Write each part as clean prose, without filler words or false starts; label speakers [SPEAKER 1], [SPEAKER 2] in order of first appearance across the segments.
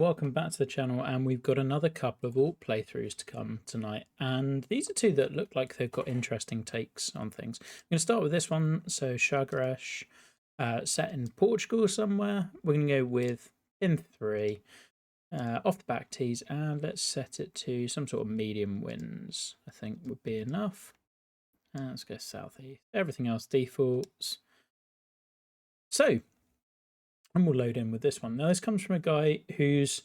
[SPEAKER 1] Welcome back to the channel, and we've got another couple of alt playthroughs to come tonight, and these are two that look like they've got interesting takes on things. I'm going to start with this one. So Sagres, set in Portugal somewhere. We're going to go with in 3, off the back tees, and let's set it to some sort of medium winds, I think would be enough. Let's go southeast. Everything else defaults. So, and we'll load in with this one. Now, this comes from a guy who's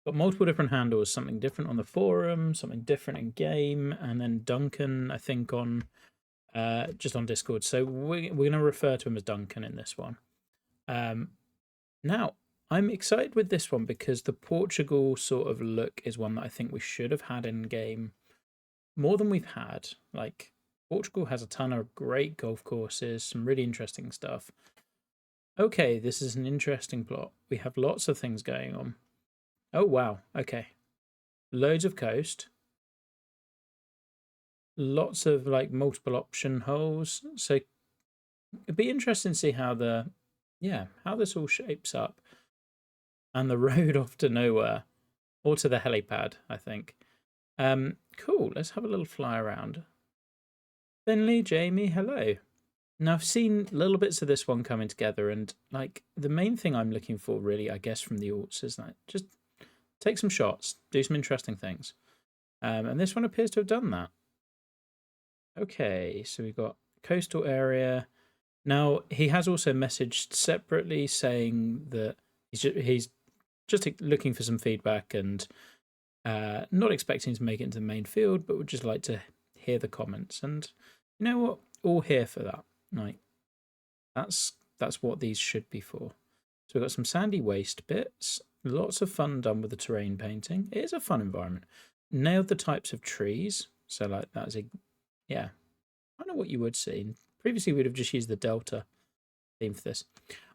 [SPEAKER 1] got multiple different handles, something different on the forum, something different in game, and then Duncan, I think, on just on Discord. So we're going to refer to him as Duncan in this one. Now, I'm excited with this one because the Portugal sort of look is one that I think we should have had in game more than we've had. Like, Portugal has a ton of great golf courses, some really interesting stuff. Okay, this is an interesting plot. We have lots of things going on. Oh, wow. Okay. Loads of coast. Lots of, like, multiple option holes. So it'd be interesting to see how how this all shapes up. And the road off to nowhere. Or to the helipad, I think. Cool. Let's have a little fly around. Finley, Jamie, hello. Now, I've seen little bits of this one coming together, and like the main thing I'm looking for, really, I guess, from the alts is that just take some shots, do some interesting things. And this one appears to have done that. Okay, so we've got coastal area. Now, he has also messaged separately saying that he's just looking for some feedback and not expecting to make it into the main field, but would just like to hear the comments. And you know what? All here for that. Like, that's what these should be for. So we've got some sandy waste bits. Lots of fun done with the terrain painting. It is a fun environment. Nailed the types of trees. So like that's a, yeah. I don't know what you would see. Previously we'd have just used the Delta theme for this.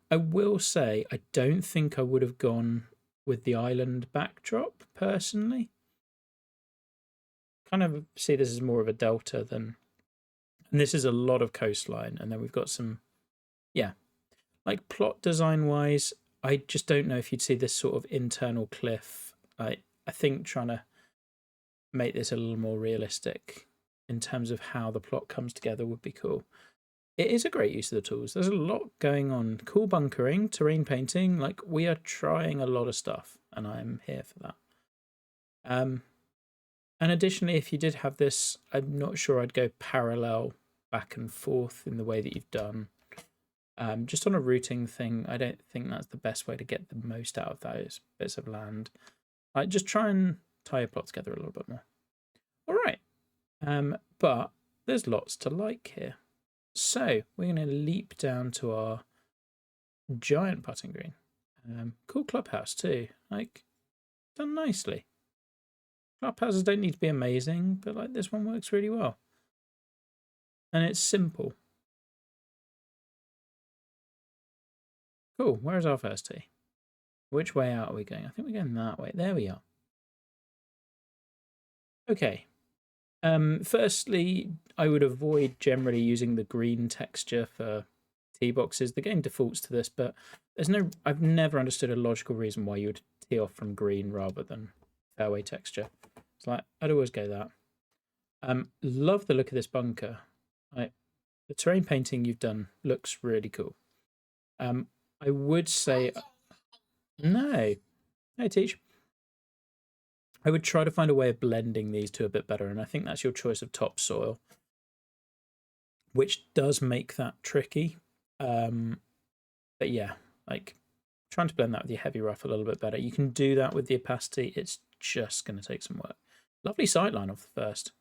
[SPEAKER 1] I will say I don't think I would have gone with the island backdrop personally. Kind of see this as more of a Delta than, and this is a lot of coastline, and then we've got some, yeah, like plot design wise, I just don't know if you'd see this sort of internal cliff. I think trying to make this a little more realistic in terms of how the plot comes together would be cool. It is a great use of the tools. There's a lot going on. Cool bunkering, terrain painting. Like, we are trying a lot of stuff, and I'm here for that. And additionally, if you did have this, I'm not sure I'd go parallel back and forth in the way that you've done. Just on a routing thing, I don't think that's the best way to get the most out of those bits of land. Just try and tie your plot together a little bit more. All right. But there's lots to like here. So we're going to leap down to our giant putting green. Cool clubhouse too. Like, done nicely. Clubhouses don't need to be amazing, but like this one works really well. And it's simple. Cool. Where's our first tee? Which way out are we going? I think we're going that way. There we are. Okay. Firstly, I would avoid generally using the green texture for tee boxes. The game defaults to this, but I've never understood a logical reason why you would tee off from green rather than fairway texture. It's like, I'd always go that. Love the look of this bunker. The terrain painting you've done looks really cool. I would say, no, teach. I would try to find a way of blending these two a bit better, and I think that's your choice of topsoil, which does make that tricky. But yeah, like trying to blend that with your heavy rough a little bit better. You can do that with the opacity. It's just going to take some work. Lovely sightline off the first.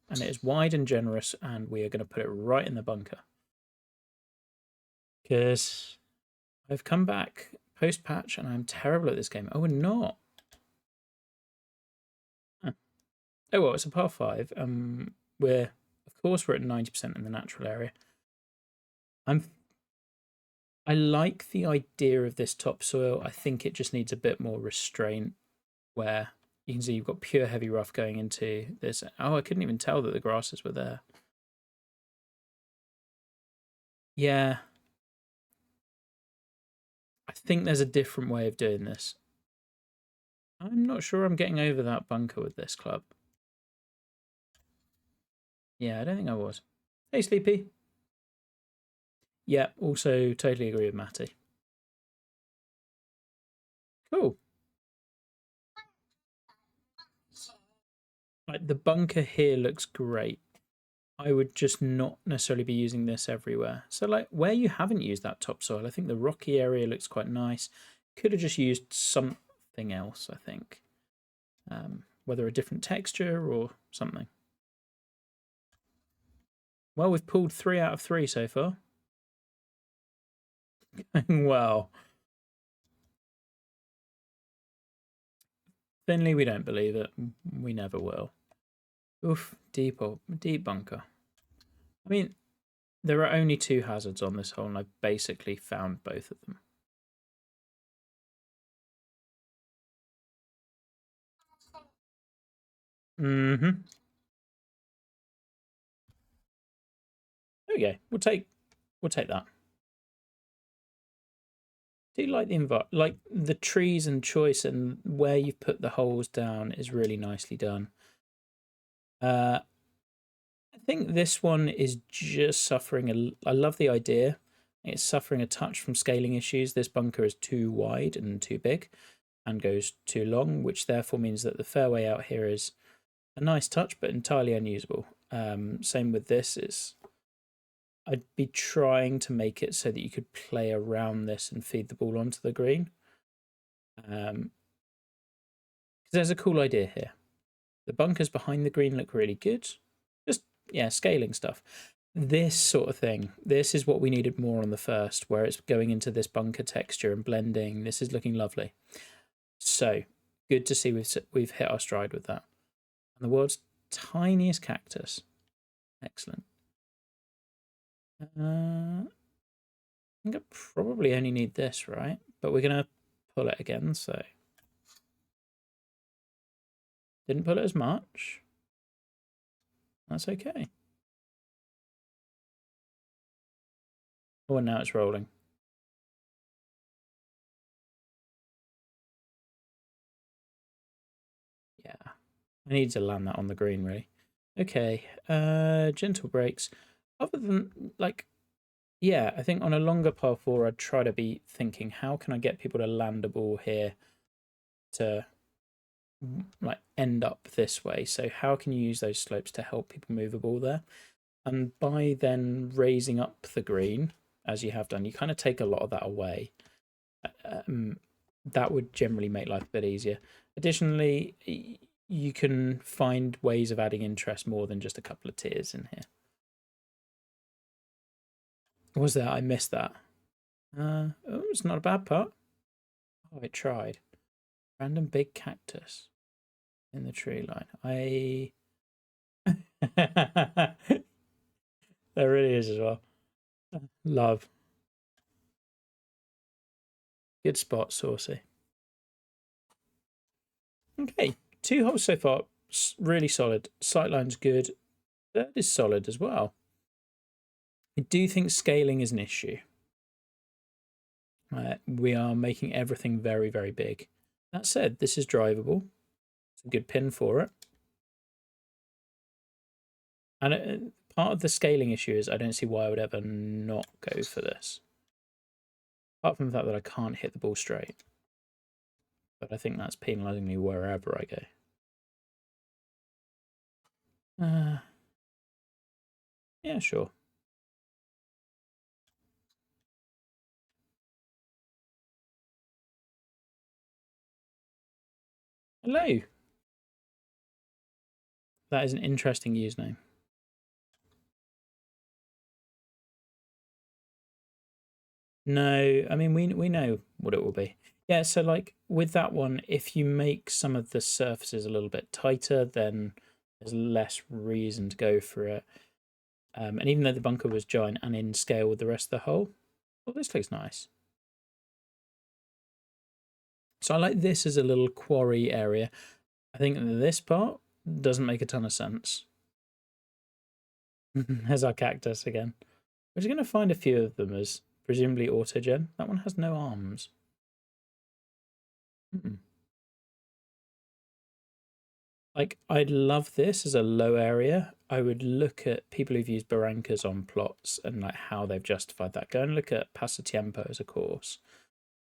[SPEAKER 1] And it is wide and generous, and we are going to put it right in the bunker. Because I've come back post-patch, and I'm terrible at this game. Oh, we're not. Oh, well, it's a par 5. We're at 90% in the natural area. I like the idea of this topsoil. I think it just needs a bit more restraint, where you can see you've got pure heavy rough going into this. Oh, I couldn't even tell that the grasses were there. Yeah. I think there's a different way of doing this. I'm not sure I'm getting over that bunker with this club. Yeah, I don't think I was. Hey, Sleepy. Yeah, also totally agree with Matty. Cool. Like the bunker here looks great. I would just not necessarily be using this everywhere. So like where you haven't used that topsoil, I think the rocky area looks quite nice. Could have just used something else, I think. Whether a different texture or something. Well, we've pulled 3 out of 3 so far. Well, Finley, we don't believe it. We never will. Oof, deep bunker. I mean, there are only 2 hazards on this hole, and I've basically found both of them. Mm-hmm. There we go. We'll take that. Do you like like the trees and choice and where you've put the holes down is really nicely done. I think this one is just suffering I love the idea. It's suffering a touch from scaling issues. This bunker is too wide and too big and goes too long, which therefore means that the fairway out here is a nice touch but entirely unusable. Same with this. I'd be trying to make it so that you could play around this and feed the ball onto the green. Because there's a cool idea here. The bunkers behind the green look really good. Just, yeah, scaling stuff. This sort of thing, this is what we needed more on the first, where it's going into this bunker texture and blending. This is looking lovely. So, good to see we've hit our stride with that. And the world's tiniest cactus. Excellent. I think I probably only need this, right? But we're going to pull it again, so... Didn't pull it as much. That's okay. Oh, and now it's rolling. Yeah. I need to land that on the green, really. Okay. Gentle breaks. Other than, like, yeah, I think on a longer par 4, I'd try to be thinking, how can I get people to land a ball here to, like, end up this way? So how can you use those slopes to help people move a ball there? And by then raising up the green, as you have done, you kind of take a lot of that away. That would generally make life a bit easier. Additionally, you can find ways of adding interest more than just a couple of tiers in here. Was there? I missed that. Oh, it's not a bad putt. Oh, it tried. Random big cactus in the tree line. There really is as well. Love. Good spot, Saucy. Okay, 2 holes so far. Really solid. Sightline's good. Third is solid as well. I do think scaling is an issue. We are making everything very, very big. That said, this is drivable. It's a good pin for it. And part of the scaling issue is I don't see why I would ever not go for this. Apart from the fact that I can't hit the ball straight. But I think that's penalising me wherever I go. Yeah, sure. Hello. That is an interesting username. No, I mean, we know what it will be. Yeah, so like with that one, if you make some of the surfaces a little bit tighter, then there's less reason to go for it. And even though the bunker was giant and in scale with the rest of the hole, well, this looks nice. So I like this as a little quarry area. I think this part doesn't make a ton of sense. There's our cactus again. We're just going to find a few of them as presumably autogen. That one has no arms. Like, I'd love this as a low area. I would look at people who've used barrancas on plots and like how they've justified that. Go and look at Pasatiempo as a course.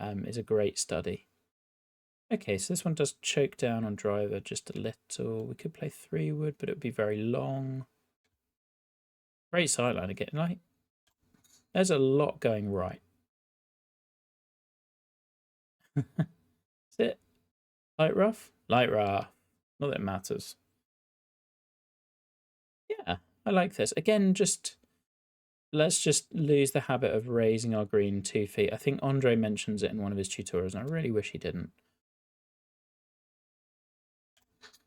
[SPEAKER 1] Is a great study. Okay, so this one does choke down on driver just a little. We could play 3-wood, but it would be very long. Great sideline again. Like, there's a lot going right. Is it light rough? Light rough. Not that it matters. Yeah, I like this. Again, let's just lose the habit of raising our green 2 feet. I think Andre mentions it in one of his tutorials, and I really wish he didn't.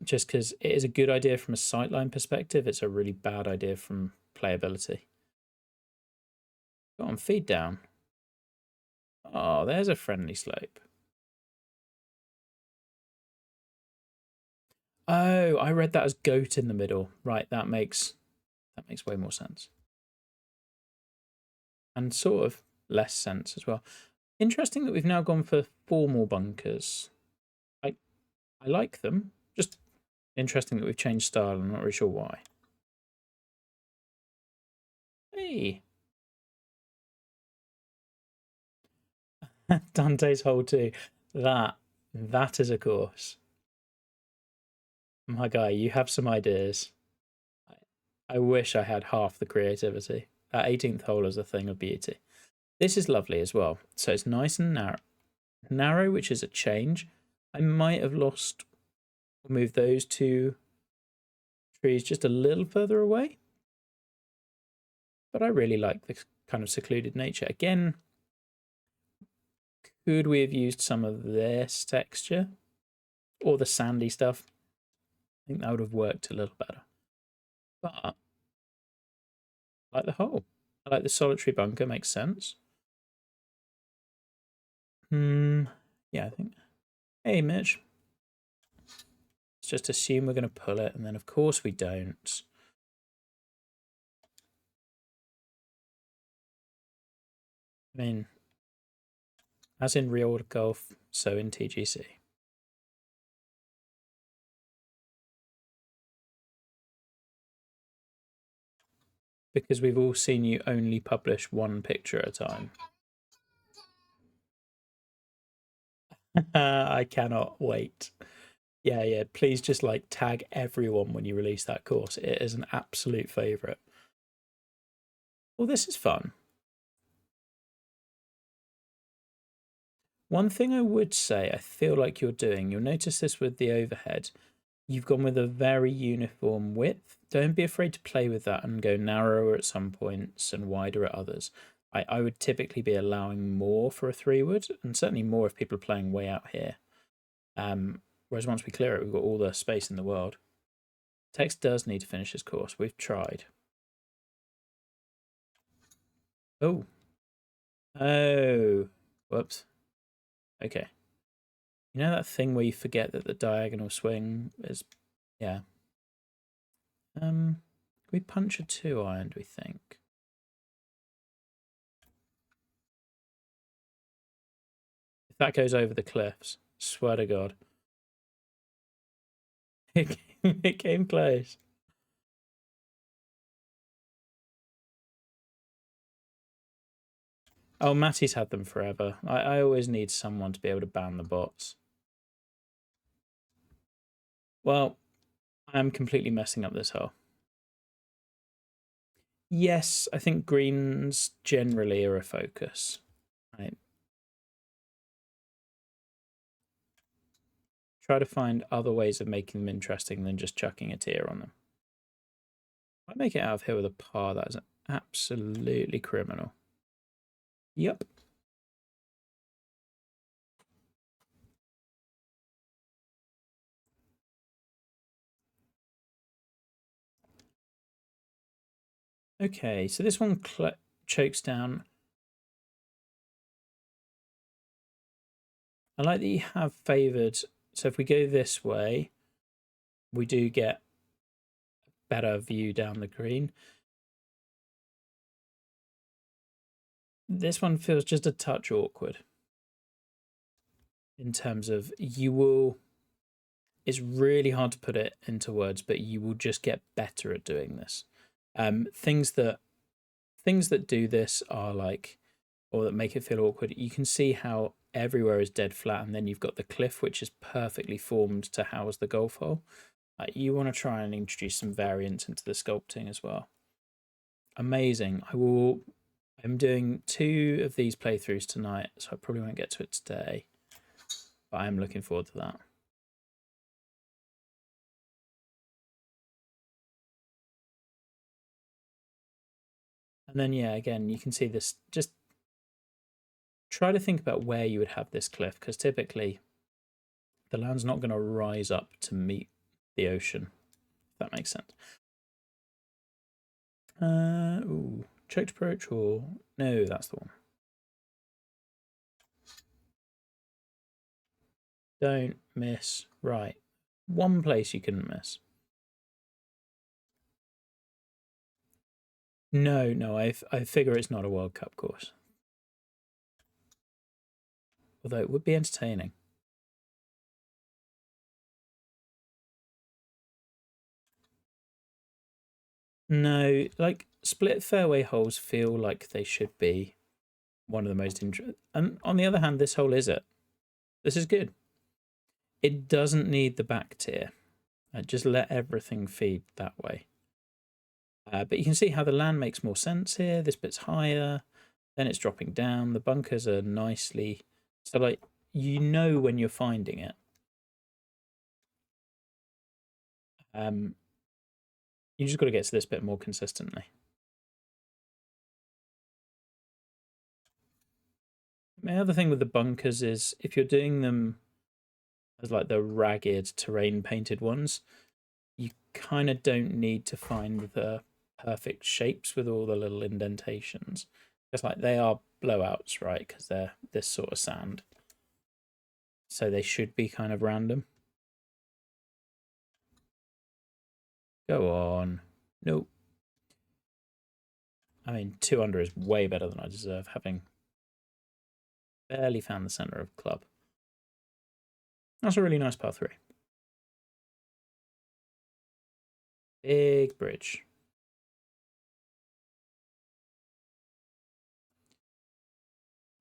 [SPEAKER 1] Just because it is a good idea from a sightline perspective, it's a really bad idea from playability. Go on, feed down. Oh, there's a friendly slope. Oh, I read that as goat in the middle. Right, that makes way more sense. And sort of less sense as well. Interesting that we've now gone for formal bunkers. I like them. Just interesting that we've changed style. I'm not really sure why. Hey. Dante's Hole 2. That is a course. My guy, you have some ideas. I wish I had half the creativity. That 18th hole is a thing of beauty. This is lovely as well. So it's nice and narrow, which is a change. I might have moved those 2 trees just a little further away. But I really like the kind of secluded nature. Again, could we have used some of this texture or the sandy stuff? I think that would have worked a little better. But I like the hole. I like the solitary bunker, makes sense. Yeah, I think. Hey, Mitch. Let's just assume we're going to pull it, and then of course we don't. I mean, as in real golf, so in TGC. Because we've all seen you only publish 1 picture at a time. I cannot wait. Yeah, please just like tag everyone when you release that course. It is an absolute favourite. Well, this is fun. One thing I would say, I feel like you'll notice this with the overhead. You've gone with a very uniform width. Don't be afraid to play with that and go narrower at some points and wider at others. I would typically be allowing more for a 3-wood, and certainly more if people are playing way out here. Whereas once we clear it, we've got all the space in the world. Tex does need to finish his course. We've tried. Oh. Oh. Whoops. Okay. You know that thing where you forget that the diagonal swing is... Yeah. We punch a 2-iron, do we think? If that goes over the cliffs, swear to God. It came close. Oh, Matty's had them forever. I always need someone to be able to ban the bots. Well, I'm completely messing up this hole. Yes, I think greens generally are a focus. Right. Try to find other ways of making them interesting than just chucking a tier on them. If I make it out of here with a par, that is absolutely criminal. Yep. Okay, so this one chokes down. I like that you have favoured. So if we go this way, we do get a better view down the green. This one feels just a touch awkward in terms of you will... it's really hard to put it into words, but you will just get better at doing this. Things that do this are like, or that make it feel awkward. You can see how everywhere is dead flat, and then you've got the cliff, which is perfectly formed to house the golf hole. You want to try and introduce some variance into the sculpting as well. Amazing. I'm doing 2 of these playthroughs tonight, so I probably won't get to it today, but I am looking forward to that. And then, yeah, again, you can see this. Just try to think about where you would have this cliff, because typically the land's not going to rise up to meet the ocean, if that makes sense. Ooh, checked approach, or no, that's the one. Don't miss. Right. One place you couldn't miss. No, I figure it's not a World Cup course. Although it would be entertaining. No, like split fairway holes feel like they should be one of the most interesting. And on the other hand, this hole is it. This is good. It doesn't need the back tier. Just let everything feed that way. But you can see how the land makes more sense here. This bit's higher, then it's dropping down. The bunkers are nicely... So, like, you know when you're finding it. You just got to get to this bit more consistently. The other thing with the bunkers is if you're doing them as like the ragged terrain painted ones, you kind of don't need to find the perfect shapes with all the little indentations. It's like they are blowouts, right? Because they're this sort of sand. So they should be kind of random. Go on. Nope. I mean, 2 under is way better than I deserve, having barely found the center of club. That's a really nice par 3. Big bridge.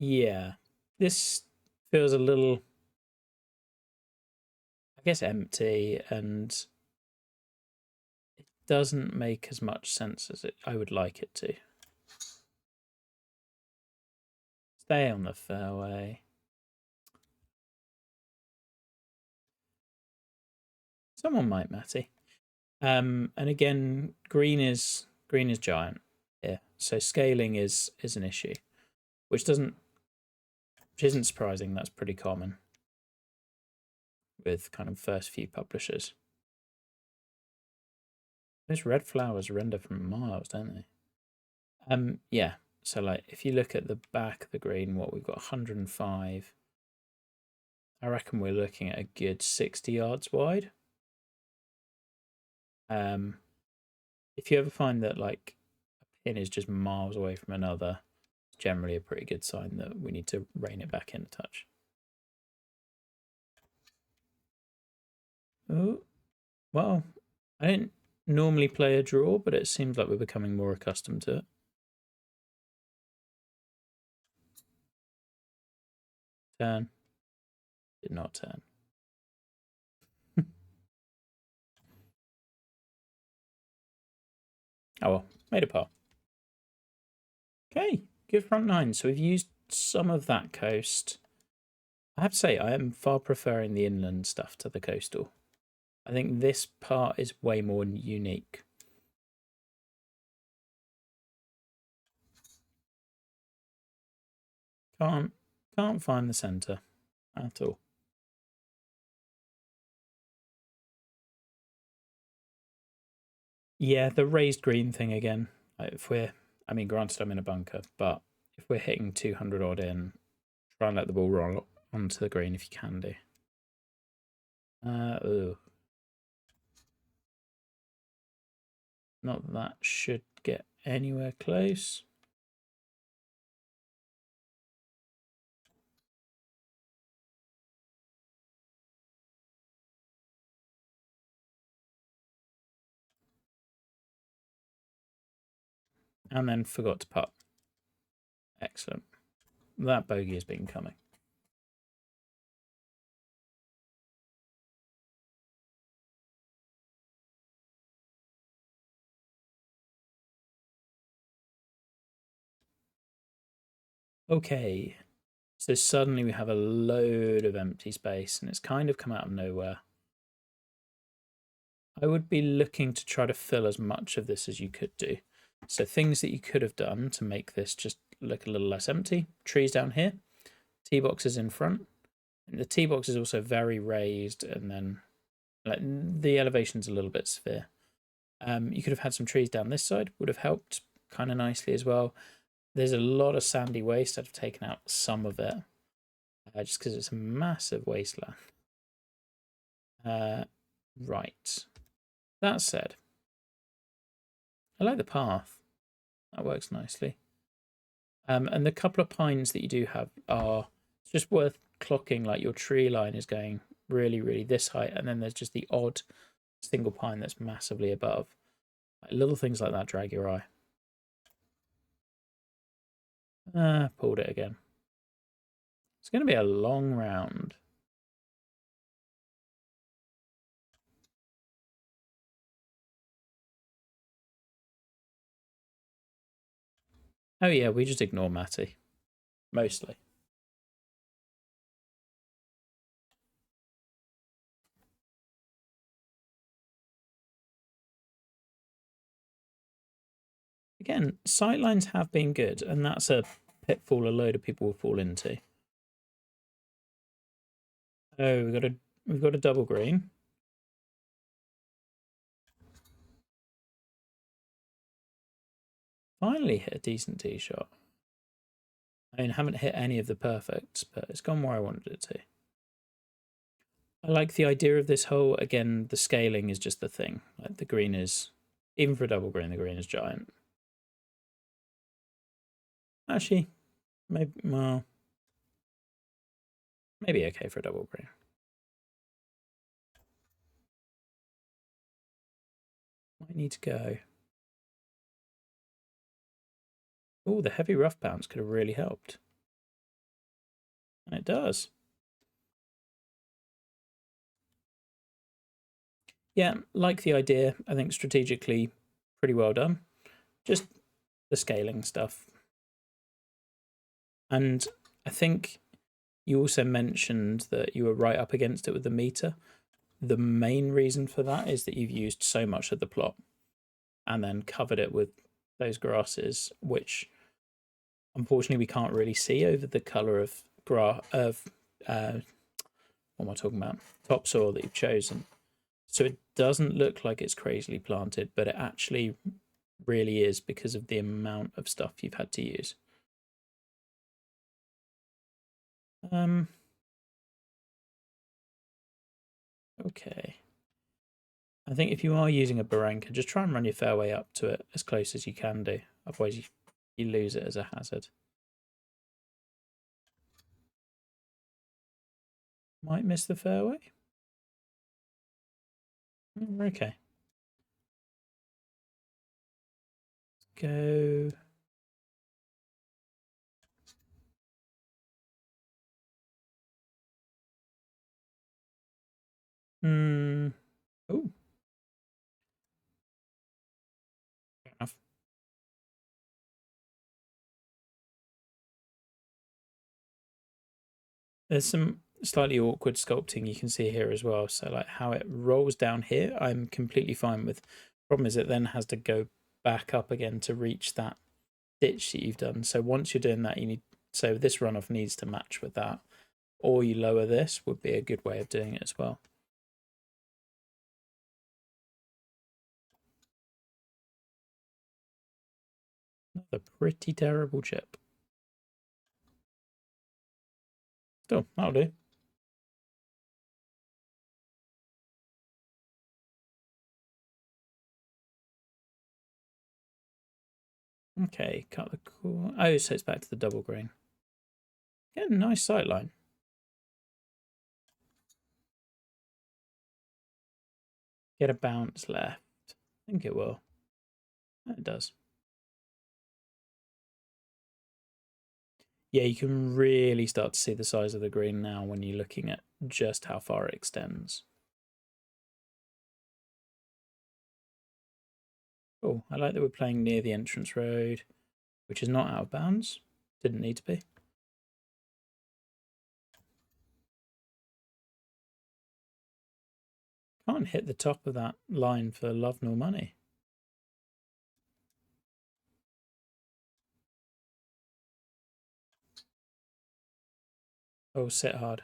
[SPEAKER 1] Yeah. This feels a little, I guess, empty, and it doesn't make as much sense as I would like it to. Stay on the fairway. Someone might, Matty. And again, green is giant here, so scaling is an issue, which isn't surprising. That's pretty common with kind of first few publishers. Those red flowers render from miles, don't they? Yeah. So like, if you look at the back of the green, what we've got 105. I reckon we're looking at a good 60 yards wide. If you ever find that like a pin is just miles away from another, it's generally a pretty good sign that we need to rein it back in a touch. Oh, well, I don't normally play a draw, but it seems like we're becoming more accustomed to it. Turn. Did not turn. Oh well, made a par. Okay, good front nine. So we've used some of that coast. I have to say, I am far preferring the inland stuff to the coastal. I think this part is way more unique. Can't find the centre at all. Yeah, the raised green thing again. I mean, granted, I'm in a bunker, but if we're hitting 200 odd in, try and let the ball roll onto the green if you can do. Ooh. Not that should get anywhere close. And then forgot to putt. Excellent. That bogey has been coming. Okay, so suddenly we have a load of empty space and it's kind of come out of nowhere. I would be looking to try to fill as much of this as you could do. So things that you could have done to make this just look a little less empty. Trees down here, tee boxes in front. And the tee box is also very raised, and then like the elevation's a little bit severe. You could have had some trees down this side, would have helped kind of nicely as well. There's a lot of sandy waste. I've taken out some of it just because it's a massive wasteland. Right. That said, I like the path. That works nicely. And the couple of pines that you do have are just worth clocking. Like your tree line is going really, really this height, and then there's just the odd single pine that's massively above. Like little things like that drag your eye. Pulled it again. It's going to be a long round. Oh yeah, we just ignore Matty. Mostly. Again, sightlines have been good, and that's a pitfall a load of people will fall into. Oh, we've got a double green. Finally hit a decent tee shot. I mean, haven't hit any of the perfects, but it's gone where I wanted it to. I like the idea of this hole. Again, the scaling is just the thing. Like the green is, even for a double green, the green is giant. Actually, maybe, well, maybe okay for a double green. Might need to go. Oh, the heavy rough bounce could have really helped. And it does. Yeah, like the idea. I think strategically pretty well done. Just the scaling stuff. And I think you also mentioned that you were right up against it with the meter. The main reason for that is that you've used so much of the plot and then covered it with those grasses, which unfortunately we can't really see over the colour of what am I talking about? Topsoil that you've chosen. So it doesn't look like it's crazily planted, but it actually really is because of the amount of stuff you've had to use. Okay. I think if you are using a barranca, just try and run your fairway up to it as close as you can do. Otherwise, you lose it as a hazard. Might miss the fairway. Okay. Go. Oh. Fair enough. There's some slightly awkward sculpting you can see here as well. So like how it rolls down here, I'm completely fine with. Problem is it then has to go back up again to reach that ditch that you've done. So once you're doing that, you need, so this runoff needs to match with that, or you lower this would be a good way of doing it as well. Another pretty terrible chip. Still, that'll do. Okay, cut the core. Oh, so it's back to the double green. Again, nice sight line. Get a bounce left. I think it will. It does. Yeah, you can really start to see the size of the green now when you're looking at just how far it extends. Oh, I like that we're playing near the entrance road, which is not out of bounds. Didn't need to be. Can't hit the top of that line for love nor money. Oh, sit hard.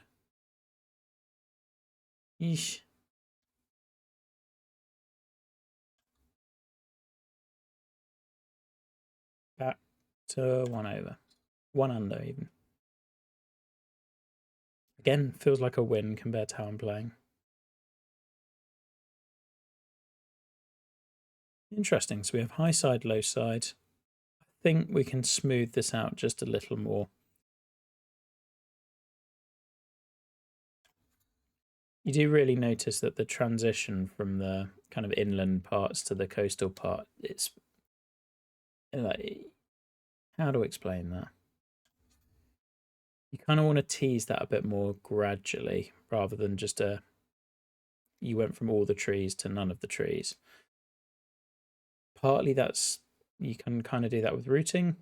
[SPEAKER 1] Yeesh. Back to 1 over. 1 under, even. Again, feels like a win compared to how I'm playing. Interesting. So we have high side, low side. I think we can smooth this out just a little more. You do really notice that the transition from the kind of inland parts to the coastal part, it's like, how to explain that? You kind of want to tease that a bit more gradually rather than just you went from all the trees to none of the trees. Partly that's, you can kind of do that with routing.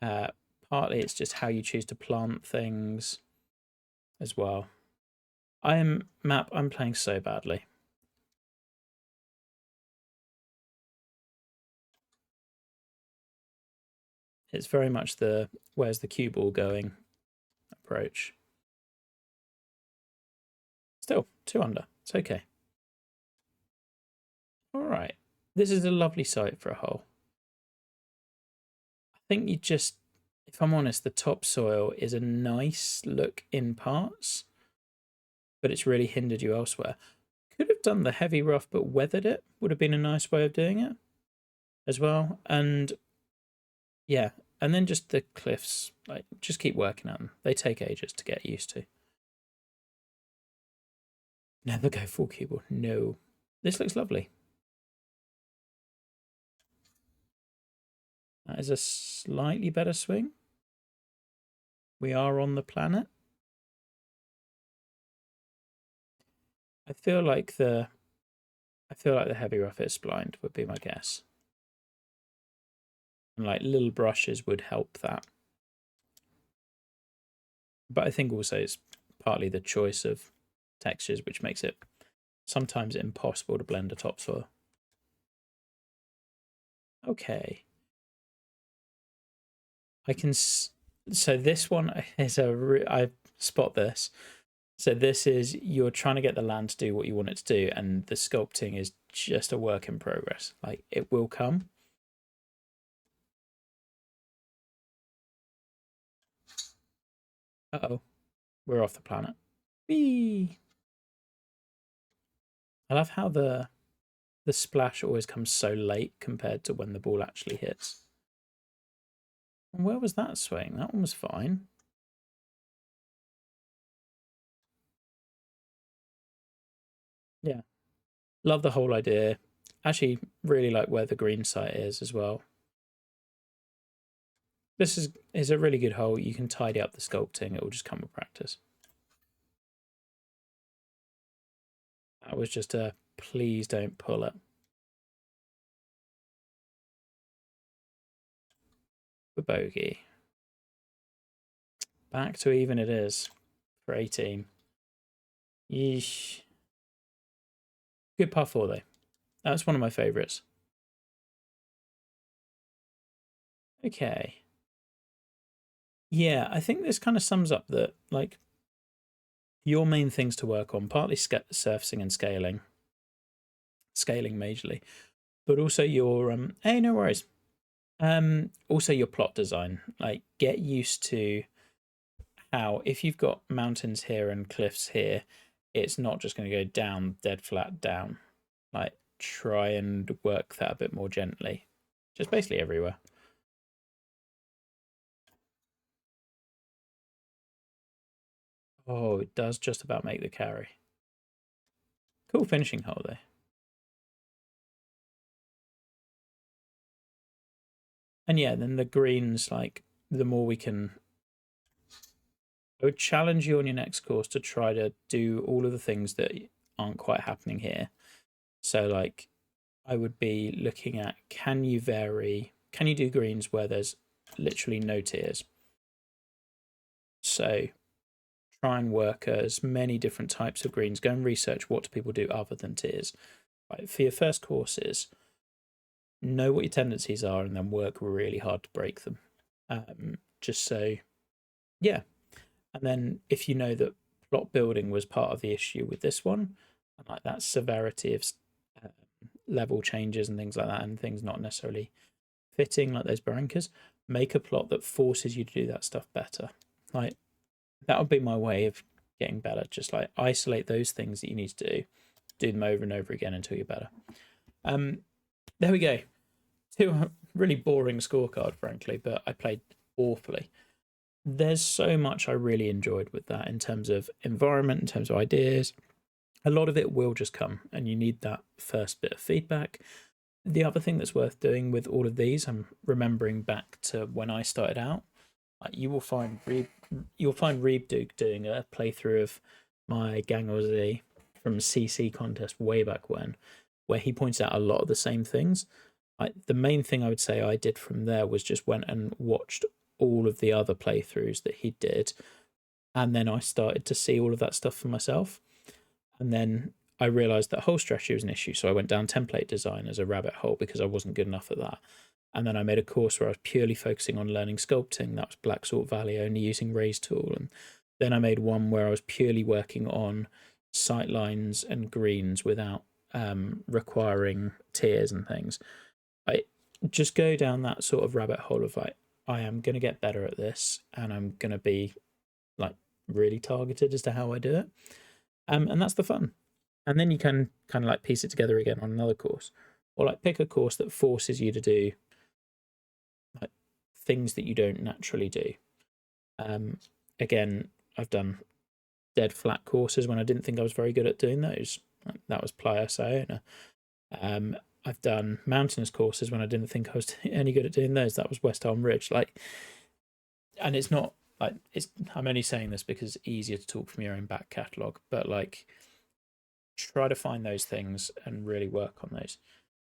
[SPEAKER 1] Partly it's just how you choose to plant things as well. I'm playing so badly. It's very much the where's the cue ball going approach. Still 2 under. It's okay. All right. This is a lovely site for a hole. I think you just, if I'm honest, the topsoil is a nice look in parts, but it's really hindered you elsewhere. Could have done the heavy rough, but weathered it would have been a nice way of doing it as well. And yeah, and then just the cliffs, like just keep working at them. They take ages to get used to. Never go full keyboard. No. This looks lovely. That is a slightly better swing. We are on the planet. I feel like the heavy rough is blind would be my guess. And like little brushes would help that. But I think also it's partly the choice of textures which makes it sometimes impossible to blend a topsoil. Okay. I can, so this one is I spot this. So this is, you're trying to get the land to do what you want it to do, and the sculpting is just a work in progress. Like, it will come. Uh-oh. We're off the planet. Whee! I love how the splash always comes so late compared to when the ball actually hits. And where was that swing? That one was fine. Yeah. Love the whole idea. Actually, really like where the green site is as well. This is a really good hole. You can tidy up the sculpting. It will just come with practice. That was just a please don't pull it. For bogey. Back to even it is for 18. Yeesh. Good par 4 though. That's one of my favourites. Okay. Yeah, I think this kind of sums up that, like, your main things to work on, partly surfacing and scaling majorly, but also your hey, no worries. Also your plot design. Like, get used to how, if you've got mountains here and cliffs here, it's not just going to go down dead flat down. Like, try and work that a bit more gently, just basically everywhere. Oh, it does just about make the carry. Cool finishing hole there. And yeah, then the greens, like, the more we can I would challenge you on your next course to try to do all of the things that aren't quite happening here. So, like, I would be looking at, can you do greens where there's literally no tiers? So try and work as many different types of greens. Go and research what do people do other than tiers. Right, for your first courses, know what your tendencies are and then work really hard to break them. Just so, yeah. And then if you know that plot building was part of the issue with this one, and like that severity of level changes and things like that, and things not necessarily fitting like those barrancas, make a plot that forces you to do that stuff better. Like, that would be my way of getting better. Just like isolate those things that you need to do them over and over again until you're better. There we go. Two really boring scorecard, frankly, but I played awfully. There's so much I really enjoyed with that in terms of environment, in terms of ideas. A lot of it will just come, and you need that first bit of feedback. The other thing that's worth doing with all of these, I'm remembering back to when I started out. You'll find Reeb doing a playthrough of my Gang Aussie from CC contest way back when, where he points out a lot of the same things. The main thing I would say I did from there was just went and watched all of the other playthroughs that he did, and then I started to see all of that stuff for myself. And then I realized that whole strategy was an issue, so I went down template design as a rabbit hole because I wasn't good enough at that. And then I made a course where I was purely focusing on learning sculpting. That was Black Salt Valley, only using Raise Tool. And then I made one where I was purely working on sight lines and greens without requiring tiers and things. I just go down that sort of rabbit hole of like, I am going to get better at this, and I'm going to be like really targeted as to how I do it. And that's the fun. And then you can kind of like piece it together again on another course, or like pick a course that forces you to do like things that you don't naturally do. Again, I've done dead flat courses when I didn't think I was very good at doing those. That was Playa Sayona. I've done mountainous courses when I didn't think I was any good at doing those. That was West Elm Ridge. Like, and it's not like I'm only saying this because it's easier to talk from your own back catalogue, but like, try to find those things and really work on those.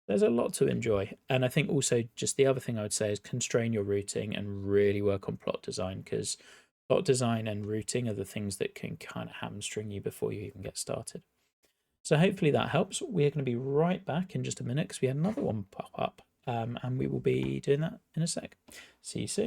[SPEAKER 1] There's a lot to enjoy. And I think also just the other thing I would say is constrain your routing and really work on plot design, because plot design and routing are the things that can kind of hamstring you before you even get started. So hopefully that helps. We're going to be right back in just a minute because we had another one pop up, and we will be doing that in a sec. See you soon.